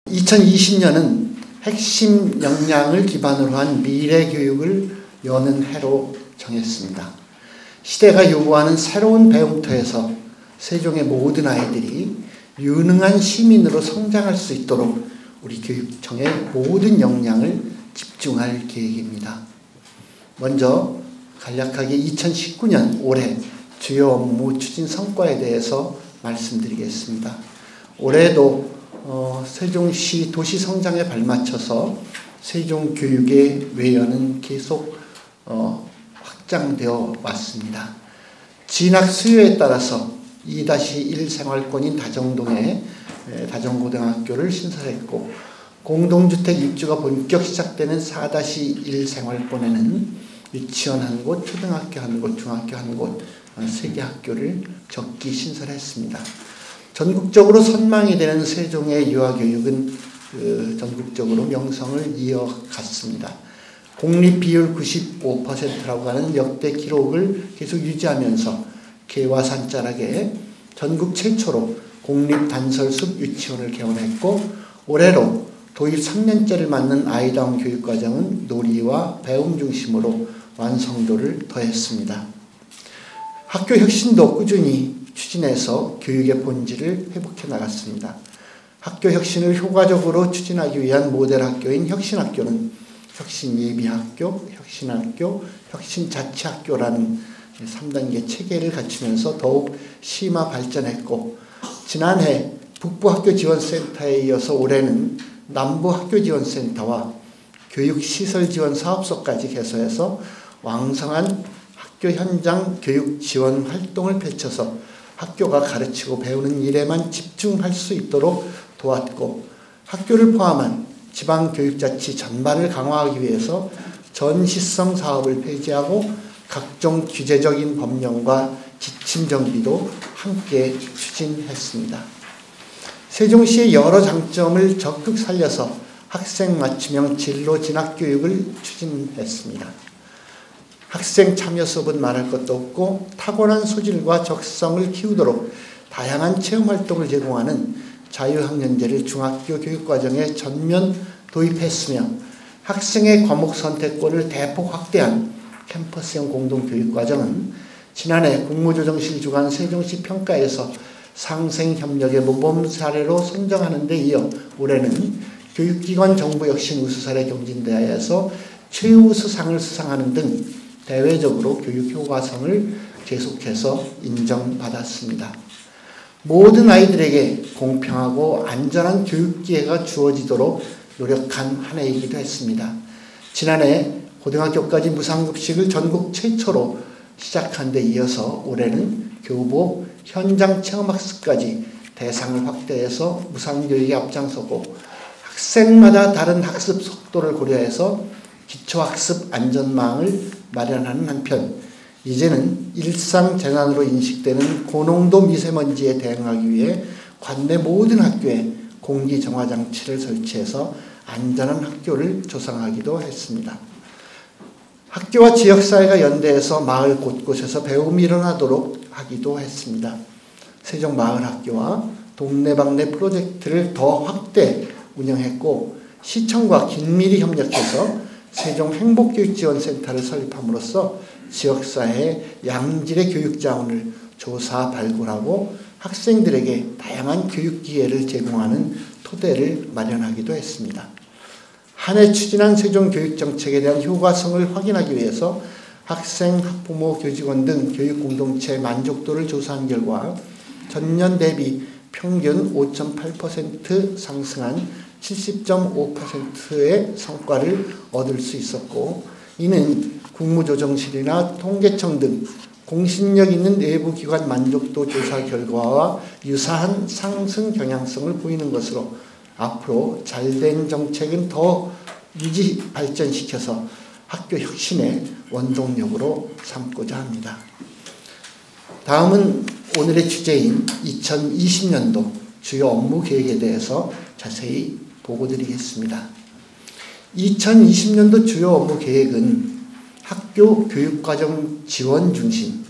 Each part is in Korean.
2020년은 핵심 역량을 기반으로 한 미래 교육을 여는 해로 정했습니다. 시대가 요구하는 새로운 배움터에서 세종의 모든 아이들이 유능한 시민으로 성장할 수 있도록 우리 교육청의 모든 역량을 집중할 계획입니다. 먼저 간략하게 2019년 올해 주요 업무 추진 성과에 대해서 말씀드리겠습니다. 올해도 세종시 도시 성장에 발맞춰서 세종교육의 외연은 계속 확장되어 왔습니다. 진학 수요에 따라서 2-1 생활권인 다정동에 다정고등학교를 신설했고, 공동주택 입주가 본격 시작되는 4-1 생활권에는 유치원 1곳, 초등학교 1곳, 중학교 1곳, 3개 학교를 적기 신설했습니다. 전국적으로 선망이 되는 세종의 유아교육은 전국적으로 명성을 이어갔습니다. 공립 비율 95%라고 하는 역대 기록을 계속 유지하면서 개화산자락에 전국 최초로 공립 단설숲 유치원을 개원했고, 올해로 도입 3년째를 맞는 아이다운 교육과정은 놀이와 배움 중심으로 완성도를 더했습니다. 학교 혁신도 꾸준히 추진해서 교육의 본질을 회복해 나갔습니다. 학교 혁신을 효과적으로 추진하기 위한 모델 학교인 혁신학교는 혁신예비학교, 혁신학교, 혁신자치학교라는 3단계 체계를 갖추면서 더욱 심화 발전했고, 지난해 북부학교지원센터에 이어서 올해는 남부학교지원센터와 교육시설지원사업소까지 개설해서 왕성한 학교 현장 교육 지원 활동을 펼쳐서 학교가 가르치고 배우는 일에만 집중할 수 있도록 도왔고, 학교를 포함한 지방교육자치 전반을 강화하기 위해서 전시성 사업을 폐지하고 각종 규제적인 법령과 지침 정비도 함께 추진했습니다. 세종시의 여러 장점을 적극 살려서 학생 맞춤형 진로 진학 교육을 추진했습니다. 학생 참여 수업은 말할 것도 없고, 타고난 소질과 적성을 키우도록 다양한 체험활동을 제공하는 자유학년제를 중학교 교육과정에 전면 도입했으며, 학생의 과목 선택권을 대폭 확대한 캠퍼스형 공동교육과정은 지난해 국무조정실 주관 세종시 평가에서 상생협력의 모범 사례로 선정하는 데 이어 올해는 교육기관 정부혁신 우수사례 경진대회에서 최우수상을 수상하는 등 대외적으로 교육 효과성을 계속해서 인정받았습니다. 모든 아이들에게 공평하고 안전한 교육 기회가 주어지도록 노력한 한 해이기도 했습니다. 지난해 고등학교까지 무상급식을 전국 최초로 시작한 데 이어서 올해는 교복, 현장 체험학습까지 대상을 확대해서 무상교육에 앞장서고, 학생마다 다른 학습 속도를 고려해서 기초학습 안전망을 마련하는 한편, 이제는 일상재난으로 인식되는 고농도 미세먼지에 대응하기 위해 관내 모든 학교에 공기정화장치를 설치해서 안전한 학교를 조성하기도 했습니다. 학교와 지역사회가 연대해서 마을 곳곳에서 배움이 일어나도록 하기도 했습니다. 세종마을학교와 동네방네 프로젝트를 더 확대 운영했고, 시청과 긴밀히 협력해서 세종행복교육지원센터를 설립함으로써 지역사회의 양질의 교육자원을 조사 발굴하고 학생들에게 다양한 교육 기회를 제공하는 토대를 마련하기도 했습니다. 한 해 추진한 세종교육정책에 대한 효과성을 확인하기 위해서 학생, 학부모, 교직원 등 교육공동체 만족도를 조사한 결과 전년 대비 평균 5.8% 상승한 70.5%의 성과를 얻을 수 있었고, 이는 국무조정실이나 통계청 등 공신력 있는 내부기관 만족도 조사 결과와 유사한 상승 경향성을 보이는 것으로 앞으로 잘된 정책은 더 유지 발전시켜서 학교 혁신의 원동력으로 삼고자 합니다. 다음은 오늘의 주제인 2020년도 주요 업무 계획에 대해서 자세히 보고드리겠습니다. 2020년도 주요 업무 계획은 학교 교육과정 지원 중심,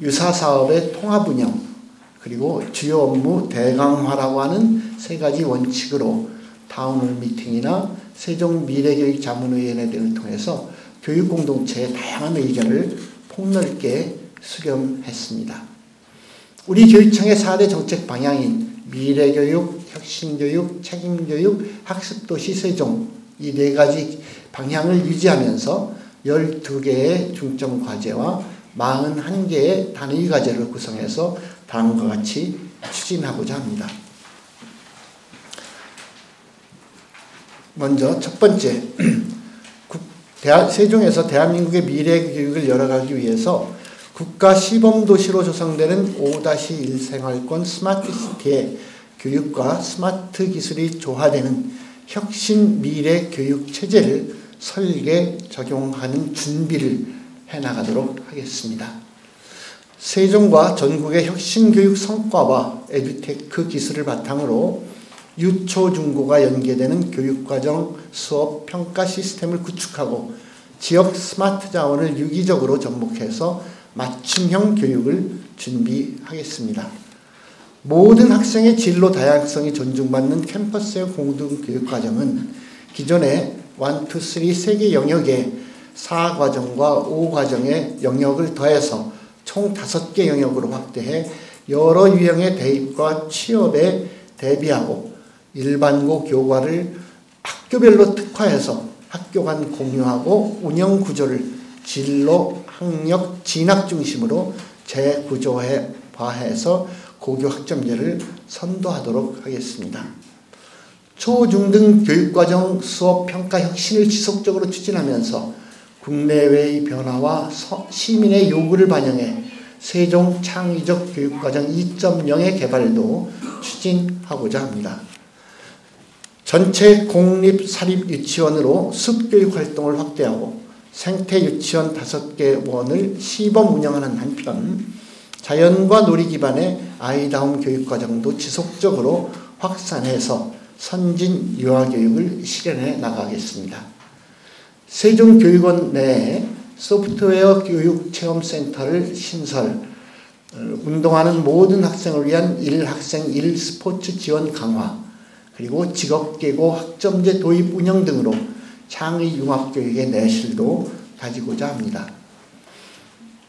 유사사업의 통합 운영, 그리고 주요 업무 대강화라고 하는 세 가지 원칙으로 타운홀 미팅이나 세종 미래교육자문위원회 등을 통해서 교육공동체의 다양한 의견을 폭넓게 수렴했습니다. 우리 교육청의 4대 정책 방향인 미래교육, 혁신교육, 책임교육, 학습도시 세종 이 4가지 방향을 유지하면서 12개의 중점과제와 41개의 단위과제를 구성해서 다음과 같이 추진하고자 합니다. 먼저 첫 번째, 세종에서 대한민국의 미래 교육을 열어가기 위해서 국가 시범도시로 조성되는 5-1 생활권 스마트시티의 교육과 스마트 기술이 조화되는 혁신 미래 교육 체제를 설계, 적용하는 준비를 해나가도록 하겠습니다. 세종과 전국의 혁신교육 성과와 에듀테크 기술을 바탕으로 유초, 중고가 연계되는 교육과정, 수업, 평가 시스템을 구축하고 지역 스마트 자원을 유기적으로 접목해서 맞춤형 교육을 준비하겠습니다. 모든 학생의 진로 다양성이 존중받는 캠퍼스의 공동교육과정은 기존의 1, 2, 3 3개 영역에 4과정과 5과정의 영역을 더해서 총 5개 영역으로 확대해 여러 유형의 대입과 취업에 대비하고 일반고 교과를 학교별로 특화해서 학교 간 공유하고 운영 구조를 진로, 학력, 진학 중심으로 재구조화해서 고교 학점제를 선도하도록 하겠습니다. 초, 중 등 교육과정 수업 평가 혁신을 지속적으로 추진하면서 국내외의 변화와 시민의 요구를 반영해 세종 창의적 교육과정 2.0의 개발도 추진하고자 합니다. 전체 공립 사립 유치원으로 숲교육 활동을 확대하고 생태 유치원 5개원을 시범 운영하는 한편 자연과 놀이 기반의 아이다움 교육과정도 지속적으로 확산해서 선진 유아교육을 실현해 나가겠습니다. 세종교육원 내에 소프트웨어 교육체험센터를 신설, 운동하는 모든 학생을 위한 1학생 1스포츠 지원 강화, 그리고 직업계고 학점제 도입 운영 등으로 창의융합교육의 내실도 가지고자 합니다.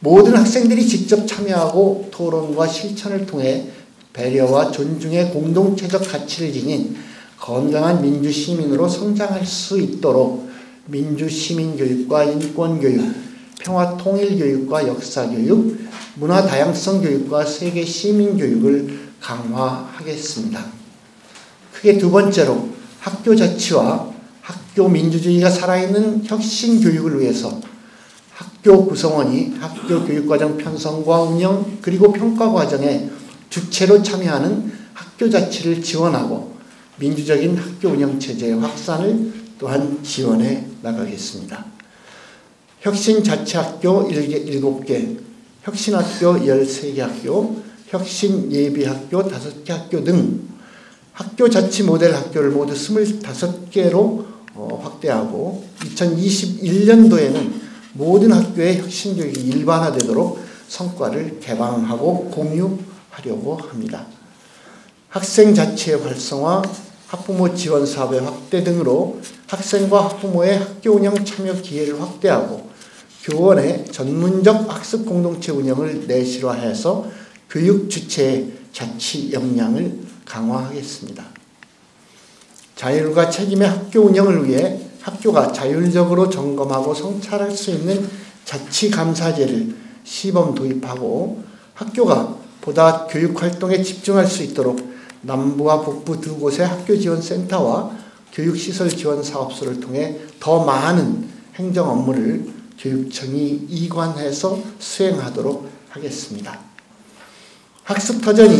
모든 학생들이 직접 참여하고 토론과 실천을 통해 배려와 존중의 공동체적 가치를 지닌 건강한 민주시민으로 성장할 수 있도록 민주시민교육과 인권교육, 평화통일교육과 역사교육, 문화다양성교육과 세계시민교육을 강화하겠습니다. 크게 두 번째로 학교 자치와 학교 민주주의가 살아있는 혁신교육을 위해서 학교 구성원이 학교 교육과정 편성과 운영 그리고 평가 과정에 주체로 참여하는 학교 자치를 지원하고 민주적인 학교 운영체제의 확산을 또한 지원해 나가겠습니다. 혁신자치학교 7개, 혁신학교 13개 학교, 혁신예비학교 5개 학교 등 학교 자치 모델 학교를 모두 25개로 확대하고 2021년도에는 모든 학교의 혁신교육이 일반화되도록 성과를 개방하고 공유하려고 합니다. 학생 자치의 활성화, 학부모 지원 사업의 확대 등으로 학생과 학부모의 학교 운영 참여 기회를 확대하고 교원의 전문적 학습 공동체 운영을 내실화해서 교육 주체의 자치 역량을 강화하겠습니다. 자율과 책임의 학교 운영을 위해 학교가 자율적으로 점검하고 성찰할 수 있는 자치감사제를 시범 도입하고 학교가 보다 교육활동에 집중할 수 있도록 남부와 북부 두 곳의 학교지원센터와 교육시설 지원 사업소를 통해 더 많은 행정 업무를 교육청이 이관해서 수행하도록 하겠습니다. 학습터전이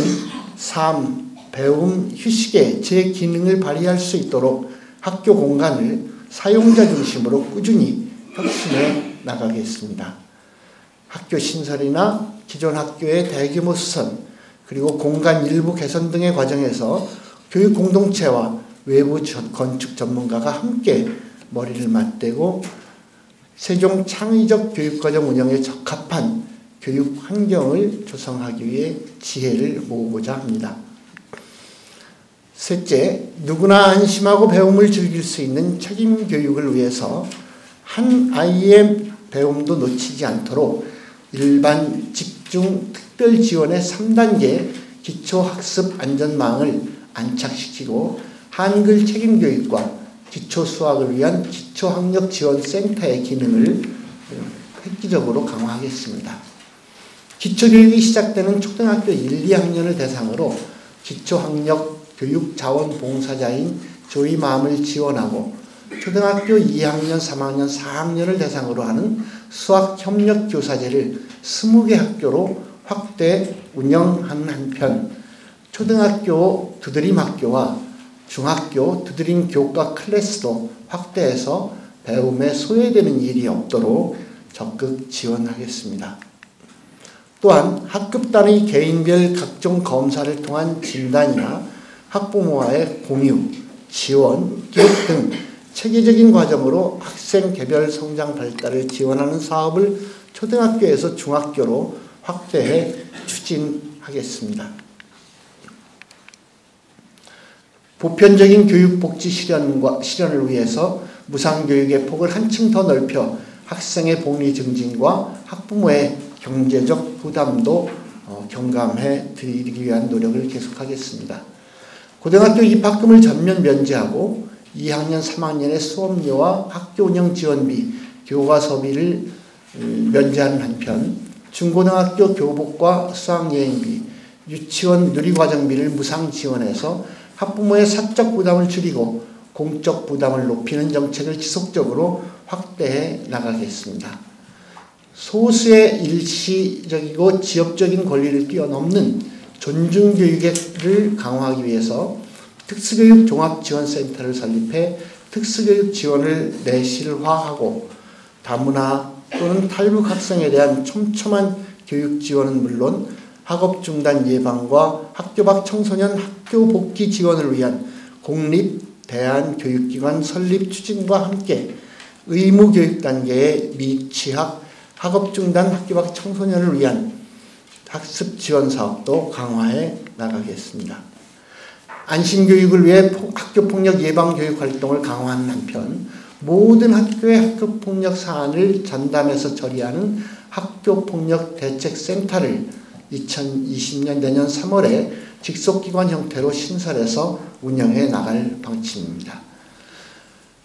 삶, 배움, 휴식의 제 기능을 발휘할 수 있도록 학교 공간을 사용자 중심으로 꾸준히 혁신해 나가겠습니다. 학교 신설이나 기존 학교의 대규모 수선, 그리고 공간 일부 개선 등의 과정에서 교육 공동체와 외부 건축 전문가가 함께 머리를 맞대고 세종 창의적 교육과정 운영에 적합한 교육 환경을 조성하기 위해 지혜를 모으고자 합니다. 셋째, 누구나 안심하고 배움을 즐길 수 있는 책임 교육을 위해서 한 아이의 배움도 놓치지 않도록 일반, 집중, 특별 지원의 3단계 기초학습 안전망을 안착시키고 한글 책임 교육과 기초 수학을 위한 기초학력지원센터의 기능을 획기적으로 강화하겠습니다. 기초교육이 시작되는 초등학교 1, 2학년을 대상으로 기초학력 교육자원봉사자인 조이맘을 지원하고 초등학교 2학년, 3학년, 4학년을 대상으로 하는 수학협력교사제를 20개 학교로 확대 운영하는 한편 초등학교 두드림학교와 중학교 두드림 교과 클래스도 확대해서 배움에 소외되는 일이 없도록 적극 지원하겠습니다. 또한 학급 단위 개인별 각종 검사를 통한 진단이나 학부모와의 공유, 지원, 기록 등 체계적인 과정으로 학생 개별 성장 발달을 지원하는 사업을 초등학교에서 중학교로 확대해 추진하겠습니다. 보편적인 교육복지 실현을 위해서 무상교육의 폭을 한층 더 넓혀 학생의 복리 증진과 학부모의 경제적 부담도 경감해 드리기 위한 노력을 계속하겠습니다. 고등학교 입학금을 전면 면제하고 2학년, 3학년의 수업료와 학교 운영 지원비, 교과서비를 면제하는 한편 중고등학교 교복과 수학여행비, 유치원 누리과정비를 무상 지원해서 학부모의 사적 부담을 줄이고 공적 부담을 높이는 정책을 지속적으로 확대해 나가겠습니다. 소수의 일시적이고 지역적인 권리를 뛰어넘는 존중교육을 강화하기 위해서 특수교육 종합지원센터를 설립해 특수교육 지원을 내실화하고 다문화 또는 탈북 학생에 대한 촘촘한 교육 지원은 물론 학업 중단 예방과 학교 밖 청소년 학교 복귀 지원을 위한 공립 대안교육기관 설립 추진과 함께 의무 교육 단계의 미취학 학업 중단 학교 밖 청소년을 위한 학습 지원 사업도 강화해 나가겠습니다. 안심교육을 위해 학교폭력 예방교육 활동을 강화하는 한편 모든 학교의 학교폭력 사안을 전담해서 처리하는 학교폭력 대책센터를 2020년 내년 3월에 직속기관 형태로 신설해서 운영해 나갈 방침입니다.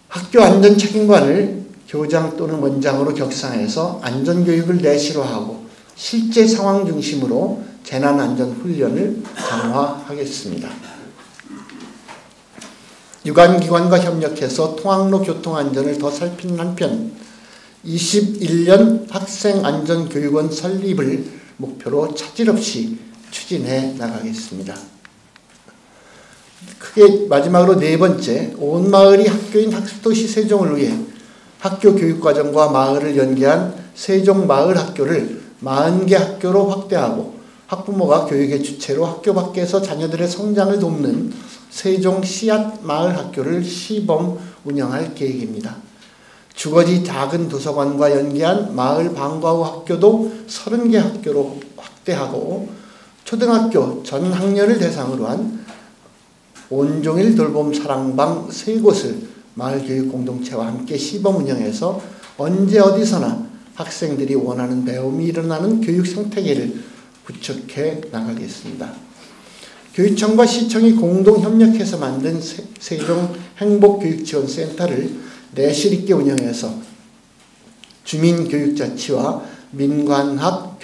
학교 안전책임관을 교장 또는 원장으로 격상해서 안전교육을 내실화하고 실제 상황 중심으로 재난안전훈련을 강화하겠습니다. 유관기관과 협력해서 통학로 교통안전을 더 살피는 한편 21년 학생안전교육원 설립을 목표로 차질 없이 추진해 나가겠습니다. 크게 마지막으로 네 번째, 온 마을이 학교인 학습도시 세종을 위해 학교 교육과정과 마을을 연계한 세종마을학교를 40개 학교로 확대하고 학부모가 교육의 주체로 학교 밖에서 자녀들의 성장을 돕는 세종 씨앗 마을학교를 시범 운영할 계획입니다. 주거지 작은 도서관과 연계한 마을 방과 후 학교도 30개 학교로 확대하고 초등학교 전 학년을 대상으로 한 온종일 돌봄 사랑방 3곳을 마을교육 공동체와 함께 시범 운영해서 언제 어디서나 학생들이 원하는 배움이 일어나는 교육 생태계를 구축해 나가겠습니다. 교육청과 시청이 공동 협력해서 만든 세종 행복교육지원센터를 내실 있게 운영해서 주민교육자치와 민관학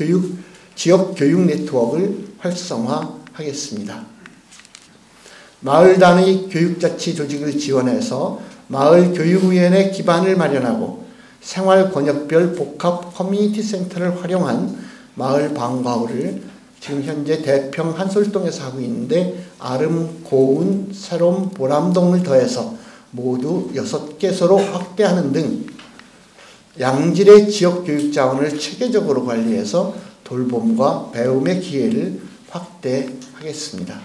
지역교육 네트워크를 활성화하겠습니다. 마을 단위 교육자치 조직을 지원해서 마을교육위원회 기반을 마련하고 생활권역별 복합 커뮤니티 센터를 활용한 마을 방과후를 지금 현재 대평 한솔동에서 하고 있는데 아름, 고운, 새롬, 보람동을 더해서 모두 6개소로 확대하는 등 양질의 지역교육 자원을 체계적으로 관리해서 돌봄과 배움의 기회를 확대하겠습니다.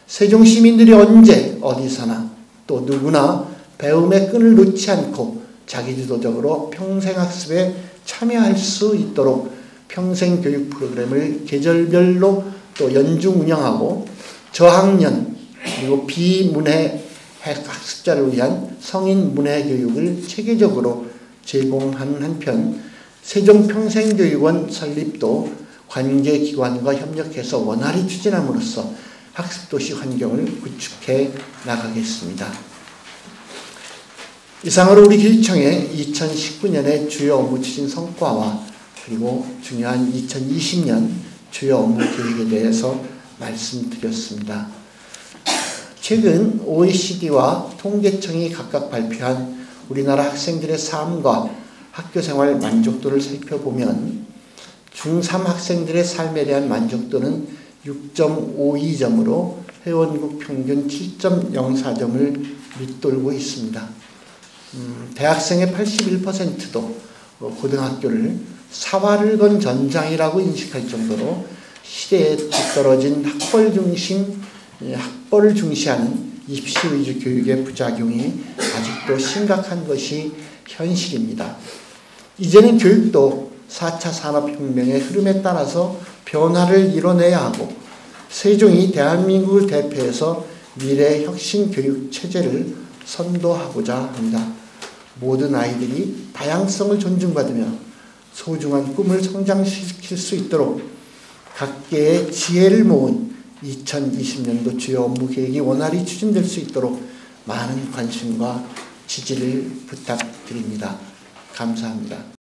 세종 시민들이 언제 어디서나 또 누구나 배움의 끈을 놓지 않고 자기주도적으로 평생학습에 참여할 수 있도록 평생교육 프로그램을 계절별로 또 연중 운영하고 저학년 그리고 비문해 학습자를 위한 성인 문해 교육을 체계적으로 제공하는 한편 세종평생교육원 설립도 관계기관과 협력해서 원활히 추진함으로써 학습도시 환경을 구축해 나가겠습니다. 이상으로 우리 교육청의 2019년의 주요 업무 추진 성과와 그리고 중요한 2020년 주요 업무 계획에 대해서 말씀드렸습니다. 최근 OECD와 통계청이 각각 발표한 우리나라 학생들의 삶과 학교생활 만족도를 살펴보면 중3 학생들의 삶에 대한 만족도는 6.52점으로 회원국 평균 7.04점을 밑돌고 있습니다. 대학생의 81%도 고등학교를 사활을 건 전장이라고 인식할 정도로 시대에 뒤떨어진 학벌을 중시하는 입시 위주 교육의 부작용이 아직도 심각한 것이 현실입니다. 이제는 교육도 4차 산업혁명의 흐름에 따라서 변화를 이뤄내야 하고 세종이 대한민국을 대표해서 미래 혁신 교육 체제를 선도하고자 합니다. 모든 아이들이 다양성을 존중받으며 소중한 꿈을 성장시킬 수 있도록 각계의 지혜를 모은 2020년도 주요 업무 계획이 원활히 추진될 수 있도록 많은 관심과 지지를 부탁드립니다. 감사합니다.